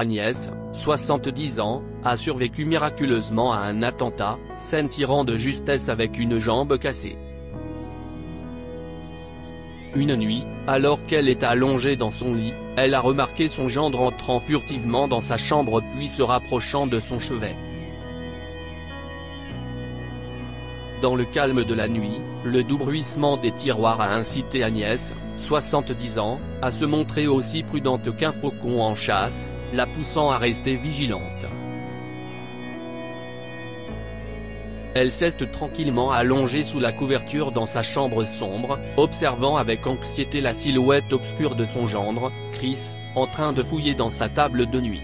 Agnès, 70 ans, a survécu miraculeusement à un attentat, scène tirant de justesse avec une jambe cassée. Une nuit, alors qu'elle est allongée dans son lit, elle a remarqué son gendre entrant furtivement dans sa chambre puis se rapprochant de son chevet. Dans le calme de la nuit, le doux bruissement des tiroirs a incité Agnès, 70 ans, à se montrer aussi prudente qu'un faucon en chasse, la poussant à rester vigilante. Elle s'est tranquillement allongée sous la couverture dans sa chambre sombre, observant avec anxiété la silhouette obscure de son gendre, Chris, en train de fouiller dans sa table de nuit.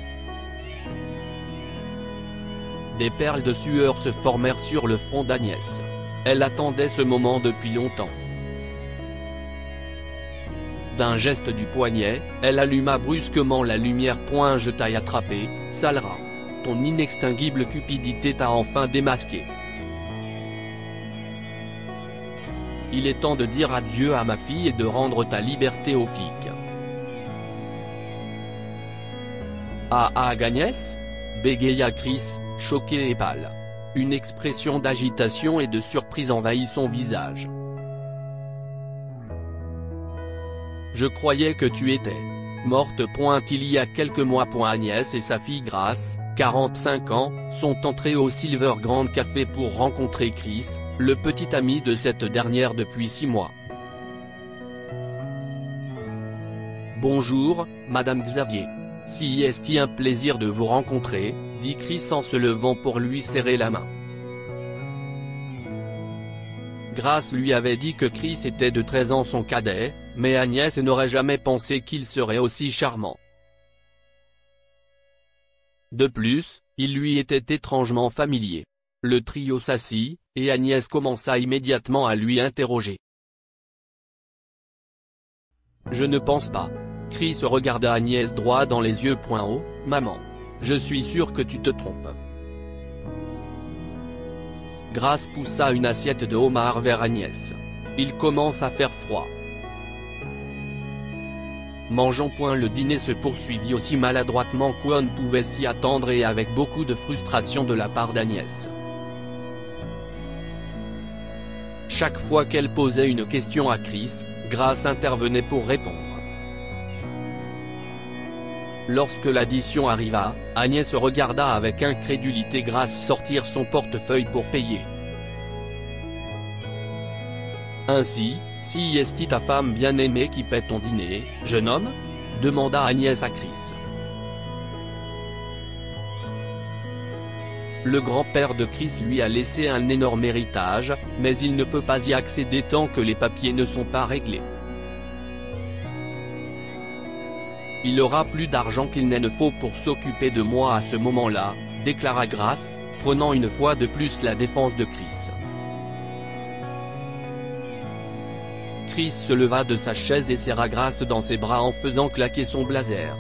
Des perles de sueur se formèrent sur le front d'Agnès. Elle attendait ce moment depuis longtemps. D'un geste du poignet, elle alluma brusquement la lumière. Je t'ai attrapé, sale rat. Ton inextinguible cupidité t'a enfin démasqué. Il est temps de dire adieu à ma fille et de rendre ta liberté aux flics. Ah Agnès, bégaya Chris, choqué et pâle. Une expression d'agitation et de surprise envahit son visage. Je croyais que tu étais morte. Il y a quelques mois. Agnès et sa fille Grace, 45 ans, sont entrées au Silver Grand Café pour rencontrer Chris, le petit ami de cette dernière depuis 6 mois. Bonjour, Madame Xavier. Si est un plaisir de vous rencontrer, dit Chris en se levant pour lui serrer la main. Grace lui avait dit que Chris était de 13 ans son cadet, mais Agnès n'aurait jamais pensé qu'il serait aussi charmant. De plus, il lui était étrangement familier. Le trio s'assit, et Agnès commença immédiatement à lui interroger. Je ne pense pas. Chris regarda Agnès droit dans les yeux. Oh, maman. Je suis sûr que tu te trompes. Grace poussa une assiette de homard vers Agnès. Il commence à faire froid. Mangeons. Le dîner se poursuivit aussi maladroitement qu'on pouvait s'y attendre et avec beaucoup de frustration de la part d'Agnès. Chaque fois qu'elle posait une question à Chris, Grace intervenait pour répondre. Lorsque l'addition arriva, Agnès regarda avec incrédulité Grace sortir son portefeuille pour payer. Ainsi, si est ta femme bien-aimée qui paie ton dîner, jeune homme ? Demanda Agnès à Chris. Le grand-père de Chris lui a laissé un énorme héritage, mais il ne peut pas y accéder tant que les papiers ne sont pas réglés. Il aura plus d'argent qu'il ne faut pour s'occuper de moi à ce moment-là, déclara Grace, prenant une fois de plus la défense de Chris. Chris se leva de sa chaise et serra Grace dans ses bras en faisant claquer son blazer.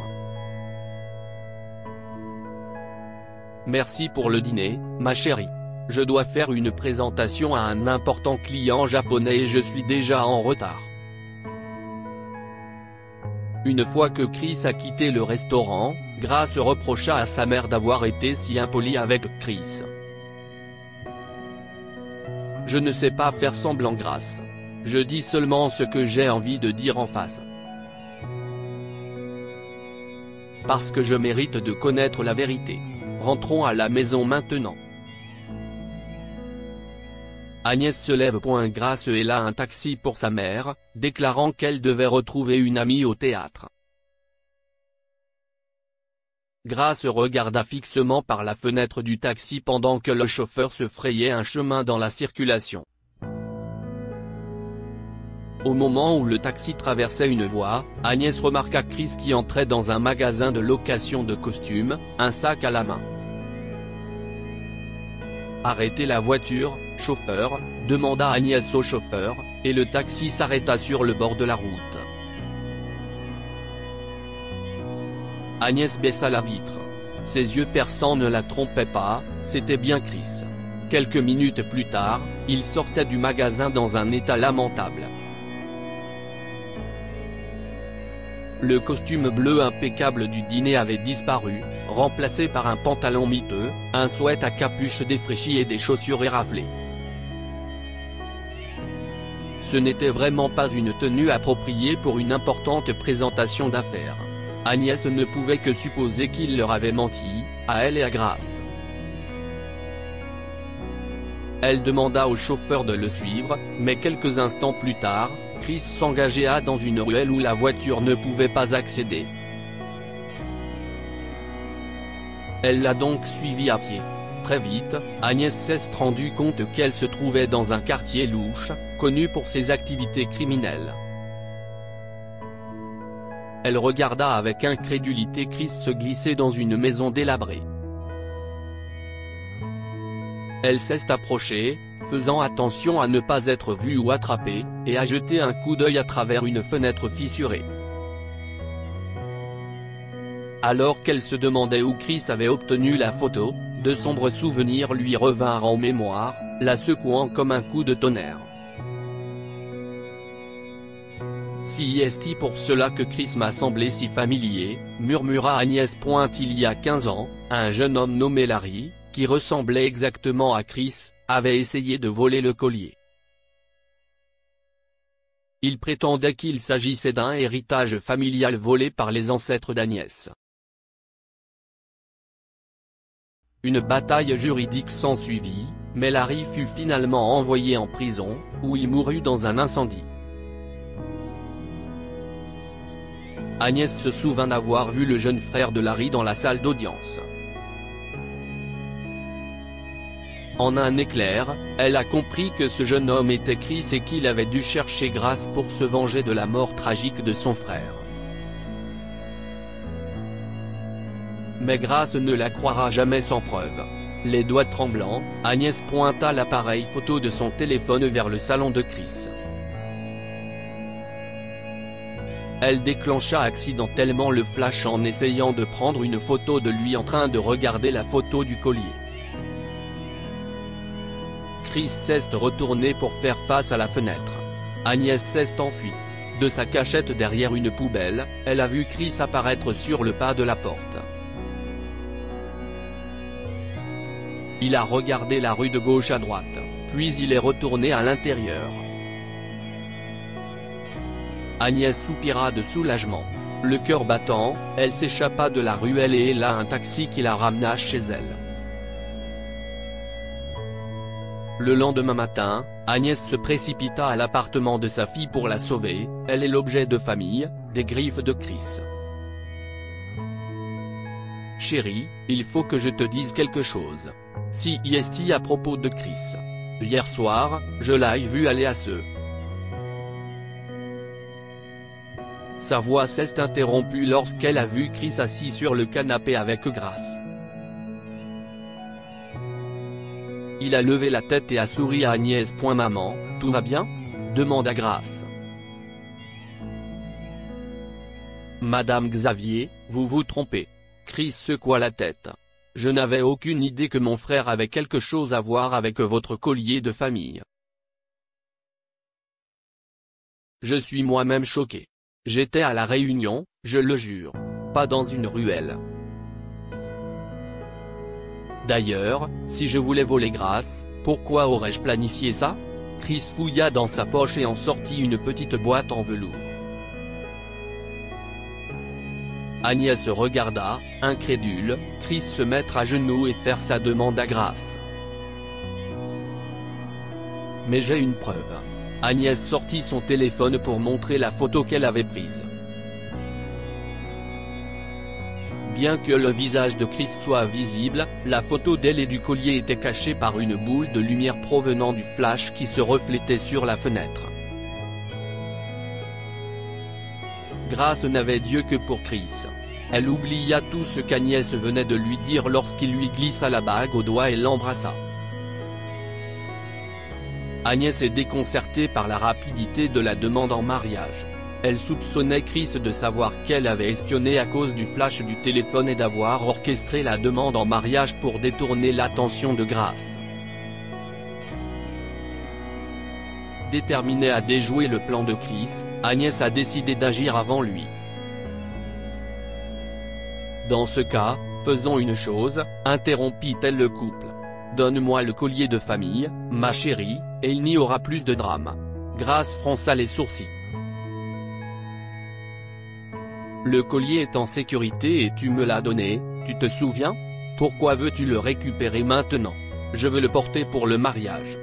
Merci pour le dîner, ma chérie. Je dois faire une présentation à un important client japonais et je suis déjà en retard. Une fois que Chris a quitté le restaurant, Grace reprocha à sa mère d'avoir été si impolie avec Chris. Je ne sais pas faire semblant Grace. Je dis seulement ce que j'ai envie de dire en face. Parce que je mérite de connaître la vérité. Rentrons à la maison maintenant. Agnès se lève. Grace est là un taxi pour sa mère, déclarant qu'elle devait retrouver une amie au théâtre. Grace regarda fixement par la fenêtre du taxi pendant que le chauffeur se frayait un chemin dans la circulation. Au moment où le taxi traversait une voie, Agnès remarqua Chris qui entrait dans un magasin de location de costumes, un sac à la main. Arrêtez la voiture, chauffeur, demanda Agnès au chauffeur, et le taxi s'arrêta sur le bord de la route. Agnès baissa la vitre. Ses yeux perçants ne la trompaient pas, c'était bien Chris. Quelques minutes plus tard, il sortait du magasin dans un état lamentable. Le costume bleu impeccable du dîner avait disparu, remplacé par un pantalon miteux, un sweat à capuche défraîchie et des chaussures éraflées. Ce n'était vraiment pas une tenue appropriée pour une importante présentation d'affaires. Agnès ne pouvait que supposer qu'il leur avait menti, à elle et à Grace. Elle demanda au chauffeur de le suivre, mais quelques instants plus tard, Chris s'engagea dans une ruelle où la voiture ne pouvait pas accéder. Elle l'a donc suivi à pied. Très vite, Agnès s'est rendu compte qu'elle se trouvait dans un quartier louche, connu pour ses activités criminelles. Elle regarda avec incrédulité Chris se glisser dans une maison délabrée. Elle s'est approchée, faisant attention à ne pas être vue ou attrapée, et a jeté un coup d'œil à travers une fenêtre fissurée. Alors qu'elle se demandait où Chris avait obtenu la photo, de sombres souvenirs lui revinrent en mémoire, la secouant comme un coup de tonnerre. Si est-il pour cela que Chris m'a semblé si familier, murmura Agnès. Il y a 15 ans, un jeune homme nommé Larry, qui ressemblait exactement à Chris, avait essayé de voler le collier. Il prétendait qu'il s'agissait d'un héritage familial volé par les ancêtres d'Agnès. Une bataille juridique s'ensuivit, mais Larry fut finalement envoyé en prison, où il mourut dans un incendie. Agnès se souvint d'avoir vu le jeune frère de Larry dans la salle d'audience. En un éclair, elle a compris que ce jeune homme était Chris et qu'il avait dû chercher Grace pour se venger de la mort tragique de son frère. Mais Grace ne la croira jamais sans preuve. Les doigts tremblants, Agnès pointa l'appareil photo de son téléphone vers le salon de Chris. Elle déclencha accidentellement le flash en essayant de prendre une photo de lui en train de regarder la photo du collier. Chris s'est retourné pour faire face à la fenêtre. Agnès s'est enfuie. De sa cachette derrière une poubelle, elle a vu Chris apparaître sur le pas de la porte. Il a regardé la rue de gauche à droite, puis il est retourné à l'intérieur. Agnès soupira de soulagement. Le cœur battant, elle s'échappa de la ruelle et héla un taxi qui la ramena chez elle. Le lendemain matin, Agnès se précipita à l'appartement de sa fille pour la sauver. Elle est l'objet de famille, des griffes de Chris. Chérie, il faut que je te dise quelque chose. Si est à propos de Chris. Hier soir, je l'ai vu aller à ce. Sa voix s'est interrompue lorsqu'elle a vu Chris assis sur le canapé avec Grace. Il a levé la tête et a souri à Agnès. Maman, tout va bien ? demanda Grace. Madame Xavier, vous vous trompez. Chris secoua la tête. Je n'avais aucune idée que mon frère avait quelque chose à voir avec votre collier de famille. Je suis moi-même choqué. J'étais à la réunion, je le jure. Pas dans une ruelle. D'ailleurs, si je voulais voler Grace, pourquoi aurais-je planifié ça ? Chris fouilla dans sa poche et en sortit une petite boîte en velours. Agnès regarda, incrédule, Chris se mettre à genoux et faire sa demande à Grace. Mais j'ai une preuve. Agnès sortit son téléphone pour montrer la photo qu'elle avait prise. Bien que le visage de Chris soit visible, la photo d'elle et du collier était cachée par une boule de lumière provenant du flash qui se reflétait sur la fenêtre. Grace n'avait d'yeux que pour Chris. Elle oublia tout ce qu'Agnès venait de lui dire lorsqu'il lui glissa la bague au doigt et l'embrassa. Agnès est déconcertée par la rapidité de la demande en mariage. Elle soupçonnait Chris de savoir qu'elle avait espionné à cause du flash du téléphone et d'avoir orchestré la demande en mariage pour détourner l'attention de Grace. Déterminée à déjouer le plan de Chris, Agnès a décidé d'agir avant lui. Dans ce cas, faisons une chose, interrompit-elle le couple. Donne-moi le collier de famille, ma chérie, et il n'y aura plus de drame. Grace fronça les sourcils. Le collier est en sécurité et tu me l'as donné, tu te souviens? Pourquoi veux-tu le récupérer maintenant? Je veux le porter pour le mariage.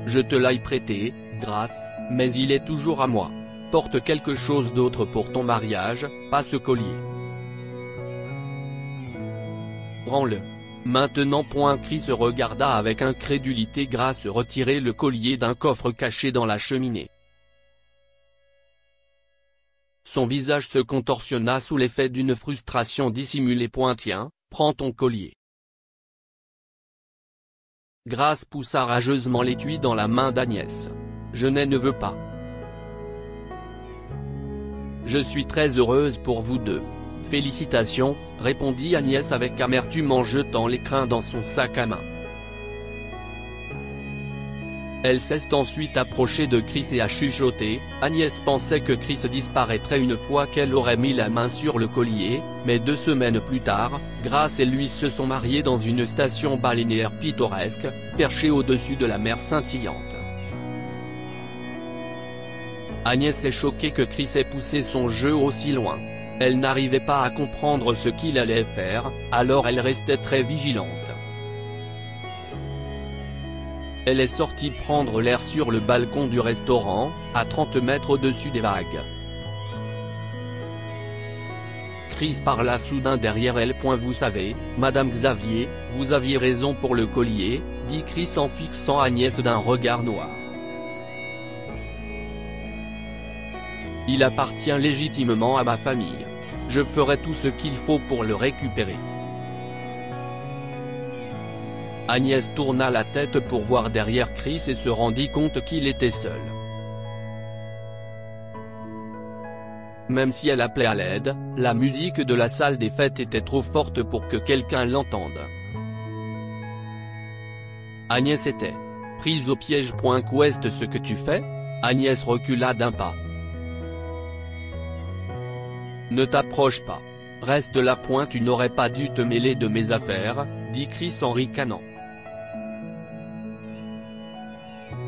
Je te l'ai prêté, Grace, mais il est toujours à moi. Porte quelque chose d'autre pour ton mariage, pas ce collier. Rends-le. Maintenant. Chris regarda avec incrédulité Grace retirer le collier d'un coffre caché dans la cheminée. Son visage se contorsionna sous l'effet d'une frustration dissimulée. Tiens, prends ton collier. Grace poussa rageusement l'étui dans la main d'Agnès. Je ne veux pas. Je suis très heureuse pour vous deux. Félicitations, répondit Agnès avec amertume en jetant l'écrin dans son sac à main. Elle s'est ensuite approchée de Chris et a chuchoté. Agnès pensait que Chris disparaîtrait une fois qu'elle aurait mis la main sur le collier, mais 2 semaines plus tard, Grace et lui se sont mariés dans une station balnéaire pittoresque, perchée au-dessus de la mer scintillante. Agnès est choquée que Chris ait poussé son jeu aussi loin. Elle n'arrivait pas à comprendre ce qu'il allait faire, alors elle restait très vigilante. Elle est sortie prendre l'air sur le balcon du restaurant, à 30 mètres au-dessus des vagues. Chris parla soudain derrière elle. Vous savez, Madame Xavier, vous aviez raison pour le collier, dit Chris en fixant Agnès d'un regard noir. Il appartient légitimement à ma famille. Je ferai tout ce qu'il faut pour le récupérer. Agnès tourna la tête pour voir derrière Chris et se rendit compte qu'il était seul. Même si elle appelait à l'aide, la musique de la salle des fêtes était trop forte pour que quelqu'un l'entende. Agnès était prise au piège. Qu'est-ce ce que tu fais? Agnès recula d'un pas. Ne t'approche pas. Reste là. Tu n'aurais pas dû te mêler de mes affaires, dit Chris en ricanant.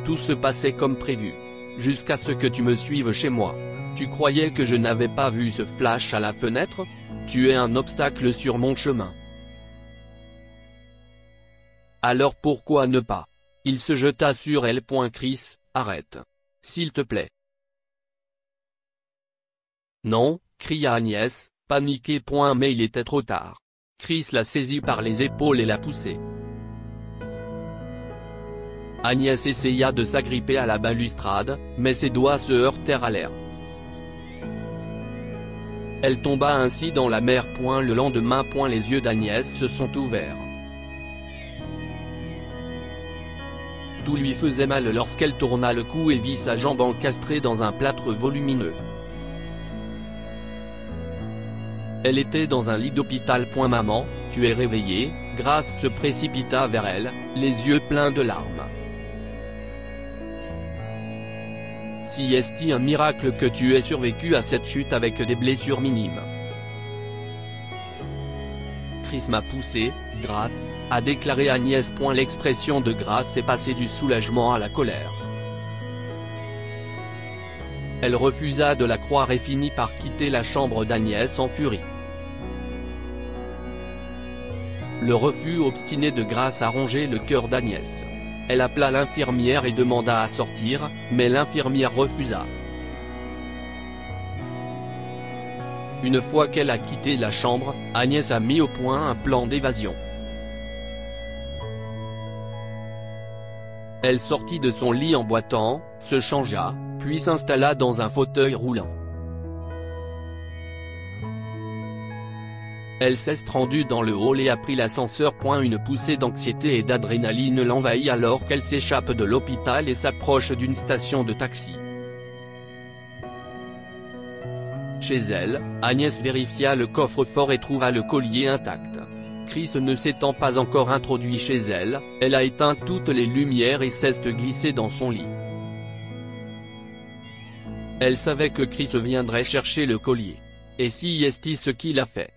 Tout se passait comme prévu. Jusqu'à ce que tu me suives chez moi. Tu croyais que je n'avais pas vu ce flash à la fenêtre? Tu es un obstacle sur mon chemin. Alors pourquoi ne pas? Il se jeta sur elle. Chris, arrête. S'il te plaît. Non, cria Agnès, paniquée. Mais il était trop tard. Chris la saisit par les épaules et la poussait. Agnès essaya de s'agripper à la balustrade, mais ses doigts se heurtèrent à l'air. Elle tomba ainsi dans la mer. Le lendemain. Les yeux d'Agnès se sont ouverts. Tout lui faisait mal lorsqu'elle tourna le cou et vit sa jambe encastrée dans un plâtre volumineux. Elle était dans un lit d'hôpital. Maman, tu es réveillée? Grace se précipita vers elle, les yeux pleins de larmes. Si est-il un miracle que tu aies survécu à cette chute avec des blessures minimes? Chris m'a poussé, Grace, a déclaré Agnès. L'expression de Grace est passée du soulagement à la colère. Elle refusa de la croire et finit par quitter la chambre d'Agnès en furie. Le refus obstiné de Grace a rongé le cœur d'Agnès. Elle appela l'infirmière et demanda à sortir, mais l'infirmière refusa. Une fois qu'elle a quitté la chambre, Agnès a mis au point un plan d'évasion. Elle sortit de son lit en boitant, se changea, puis s'installa dans un fauteuil roulant. Elle s'est rendue dans le hall et a pris l'ascenseur. Une poussée d'anxiété et d'adrénaline l'envahit alors qu'elle s'échappe de l'hôpital et s'approche d'une station de taxi. Chez elle, Agnès vérifia le coffre-fort et trouva le collier intact. Chris ne s'étant pas encore introduit chez elle, elle a éteint toutes les lumières et s'est glissée dans son lit. Elle savait que Chris viendrait chercher le collier. Et si est ce qu'il a fait.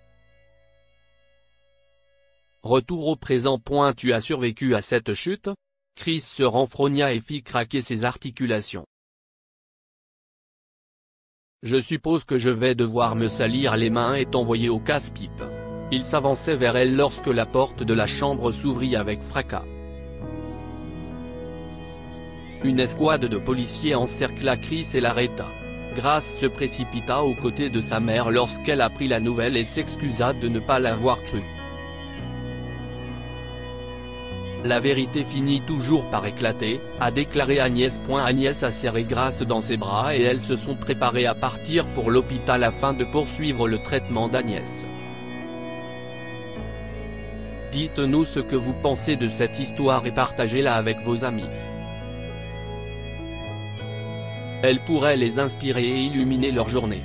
Retour au présent. Tu as survécu à cette chute? Chris se renfrogna et fit craquer ses articulations. Je suppose que je vais devoir me salir les mains et t'envoyer au casse-pipe. Il s'avançait vers elle lorsque la porte de la chambre s'ouvrit avec fracas. Une escouade de policiers encercla Chris et l'arrêta. Grace se précipita aux côtés de sa mère lorsqu'elle apprit la nouvelle et s'excusa de ne pas l'avoir cru. La vérité finit toujours par éclater, a déclaré Agnès. Agnès a serré Grace dans ses bras et elles se sont préparées à partir pour l'hôpital afin de poursuivre le traitement d'Agnès. Dites-nous ce que vous pensez de cette histoire et partagez-la avec vos amis. Elle pourrait les inspirer et illuminer leur journée.